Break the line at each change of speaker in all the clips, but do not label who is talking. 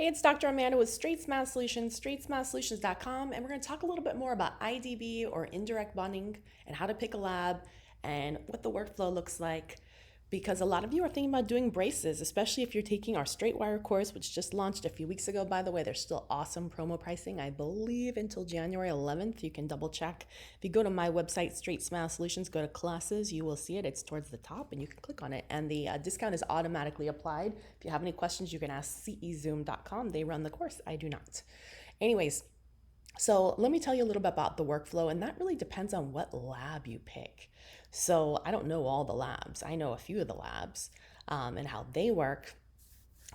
Hey, it's Dr. Amanda with Straightsmile Solutions, straightsmilesolutions.com, and we're going to talk a little bit more about IDB or indirect bonding and how to pick a lab and what the workflow looks like. Because a lot of you are thinking about doing braces, especially if you're taking our Straight Wire course, which just launched a few weeks ago. By the way, there's still awesome promo pricing, I believe, until January 11th. You can double check. If you go to my website, Straightsmile Solutions, go to classes, you will see it. It's towards the top, and you can click on it. And the discount is automatically applied. If you have any questions, you can ask cezoom.com. They run the course. I do not. Anyways, so let me tell you a little bit about the workflow, and that really depends on what lab you pick. So I don't know all the labs. I know a few of the labs and how they work.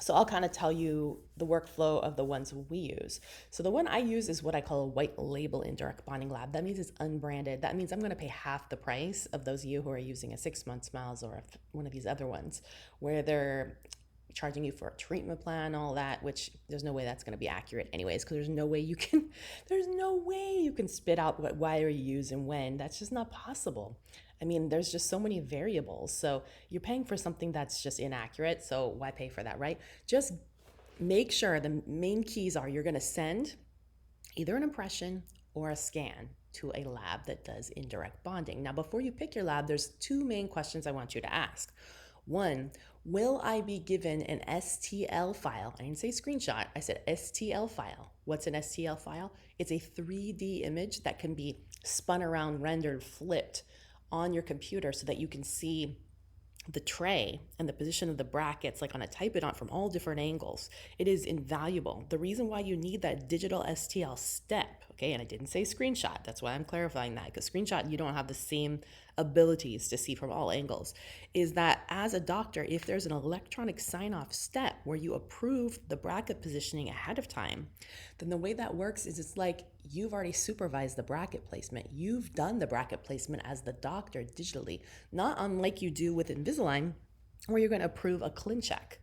So I'll kind of tell you the workflow of the ones we use. So the one I use is what I call a white label indirect bonding lab. That means it's unbranded. That means I'm going to pay half the price of those of you who are using a 6-month Smiles or one of these other ones where they're charging you for a treatment plan, all that, which there's no way that's going to be accurate anyways, because there's no way you can spit out what wire you use and when. That's just not possible. I mean, there's just so many variables. So you're paying for something that's just inaccurate. So why pay for that, right? Just make sure the main keys are you're going to send either an impression or a scan to a lab that does indirect bonding. Now, before you pick your lab, there's two main questions I want you to ask. One, will I be given an STL file? I didn't say screenshot, I said STL file. What's an STL file? It's a 3D image that can be spun around, rendered, flipped on your computer so that you can see the tray and the position of the brackets, like on a type it on from all different angles. It is invaluable. The reason why you need that digital STL step, okay, and I didn't say screenshot, that's why I'm clarifying that, because screenshot, you don't have the same abilities to see from all angles, is that as a doctor, if there's an electronic sign-off step where you approve the bracket positioning ahead of time, then the way that works is it's like you've already supervised the bracket placement. You've done the bracket placement as the doctor digitally, not unlike you do with Invisalign, where you're going to approve a Clincheck.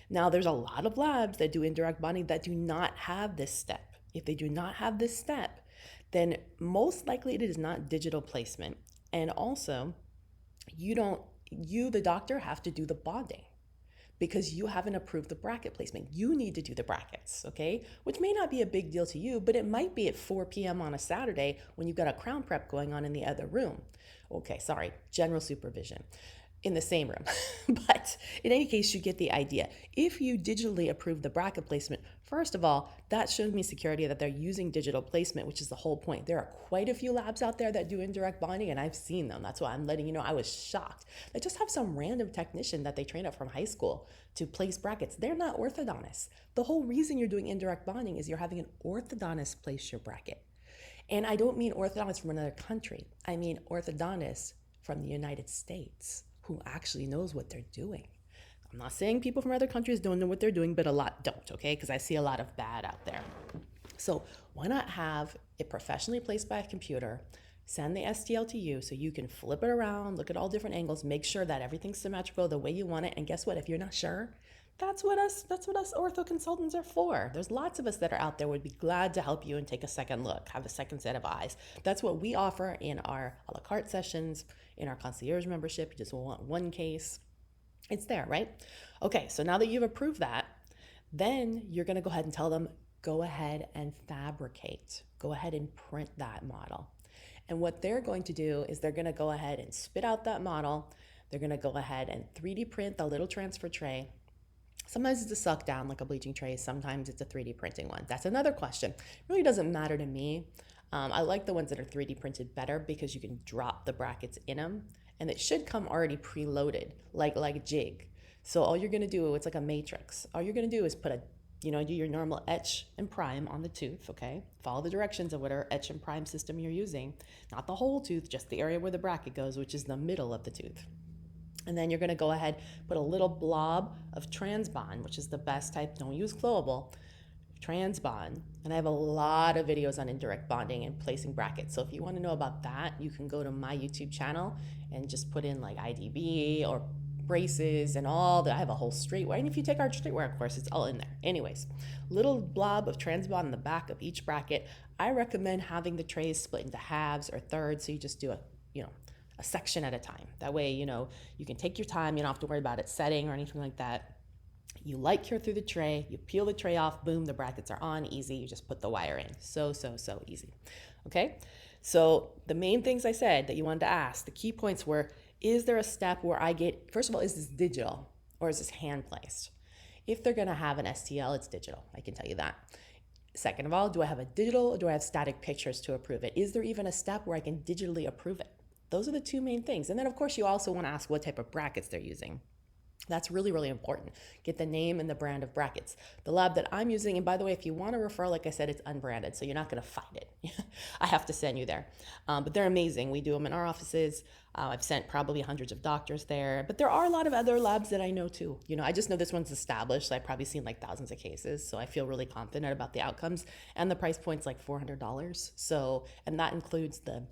Now, there's a lot of labs that do indirect bonding that do not have this step. If they do not have this step, then most likely it is not digital placement. And also, you, the doctor, have to do the bonding because you haven't approved the bracket placement. You need to do the brackets, okay? Which may not be a big deal to you, but it might be at 4 p.m. on a Saturday when you've got a crown prep going on in the other room. Okay, sorry, general supervision in the same room. But in any case, you get the idea. If you digitally approve the bracket placement, first of all, that shows me security that they're using digital placement, which is the whole point. There are quite a few labs out there that do indirect bonding, and I've seen them. That's why I'm letting you know I was shocked. They just have some random technician that they train up from high school to place brackets. They're not orthodontists. The whole reason you're doing indirect bonding is you're having an orthodontist place your bracket. And I don't mean orthodontists from another country. I mean orthodontists from the United States who actually knows what they're doing. I'm not saying people from other countries don't know what they're doing, but a lot don't, okay? Because I see a lot of bad out there. So why not have it professionally placed by a computer, send the STL to you so you can flip it around, look at all different angles, make sure that everything's symmetrical the way you want it. And guess what? If you're not sure, that's what us ortho consultants are for. There's lots of us that are out there would be glad to help you and take a second look, have a second set of eyes. That's what we offer in our a la carte sessions, in our concierge membership. You just want one case. It's there, right? Okay, so now that you've approved that, then you're gonna go ahead and tell them, go ahead and fabricate. Go ahead and print that model. And what they're going to do is they're gonna go ahead and spit out that model. They're gonna go ahead and 3D print the little transfer tray. Sometimes it's a suck down like a bleaching tray. Sometimes it's a 3D printing one. That's another question. It really doesn't matter to me. I like the ones that are 3D printed better because you can drop the brackets in them and it should come already preloaded like a jig. So all you're gonna do, it's like a matrix. All you're gonna do is do your normal etch and prime on the tooth, okay? Follow the directions of whatever etch and prime system you're using. Not the whole tooth, just the area where the bracket goes, which is the middle of the tooth. And then you're gonna go ahead, put a little blob of transbond, which is the best type, don't use flowable, transbond. And I have a lot of videos on indirect bonding and placing brackets. So if you wanna know about that, you can go to my YouTube channel and just put in like IDB or braces and all that. I have a whole straight wire. And if you take our straight wire course, it's all in there. Anyways, little blob of transbond in the back of each bracket. I recommend having the trays split into halves or thirds. So you just do a section at a time. That way, you can take your time. You don't have to worry about it setting or anything like that. You light cure through the tray, you peel the tray off, boom, the brackets are on, easy. You just put the wire in. So easy. Okay? So the main things I said that you wanted to ask, the key points were, is there a step where I get, first of all, is this digital or is this hand placed? If they're gonna have an STL, it's digital, I can tell you that. Second of all, do I have a digital or do I have static pictures to approve it? Is there even a step where I can digitally approve it? Those are the two main things. And then of course you also wanna ask what type of brackets they're using. That's really, really important. Get the name and the brand of brackets. The lab that I'm using, and by the way, if you want a referral, like I said, it's unbranded, so you're not going to find it. I have to send you there. But they're amazing. We do them in our offices. I've sent probably hundreds of doctors there, but there are a lot of other labs that I know too. I just know this one's established, so I've probably seen like thousands of cases, so I feel really confident about the outcomes. And the price point's like $400. So, and that includes the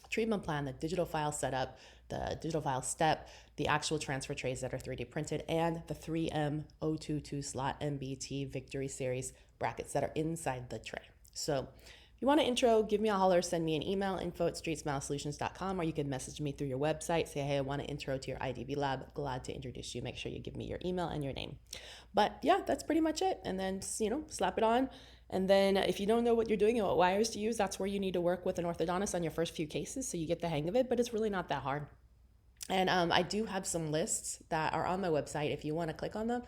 treatment plan, the digital file setup, the digital file step, the actual transfer trays that are 3D printed, and the 3M 022 slot MBT Victory Series brackets that are inside the tray. So if you want an intro, give me a holler, send me an email, info@straightsmilesolutions.com, or you can message me through your website, say, hey, I want an intro to your IDB lab. Glad to introduce you. Make sure you give me your email and your name. But yeah, that's pretty much it. And then, slap it on. And then if you don't know what you're doing and what wires to use, that's where you need to work with an orthodontist on your first few cases so you get the hang of it, but it's really not that hard. And I do have some lists that are on my website if you want to click on them,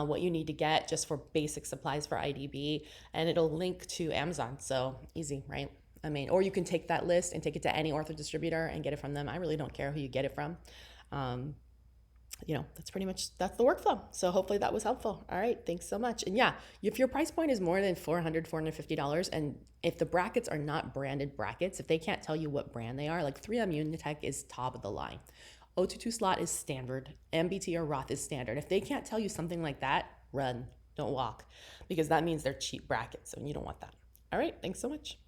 what you need to get just for basic supplies for IDB, and it'll link to Amazon. So easy, right? Or you can take that list and take it to any ortho distributor and get it from them. I really don't care who you get it from. That's the workflow. So hopefully that was helpful. All right, thanks so much. And yeah, if your price point is more than $450, and if the brackets are not branded brackets, if they can't tell you what brand they are, like 3M Unitech is top of the line. 022 slot is standard. MBT or Roth is standard. If they can't tell you something like that, run, don't walk, because that means they're cheap brackets and you don't want that. All right, thanks so much.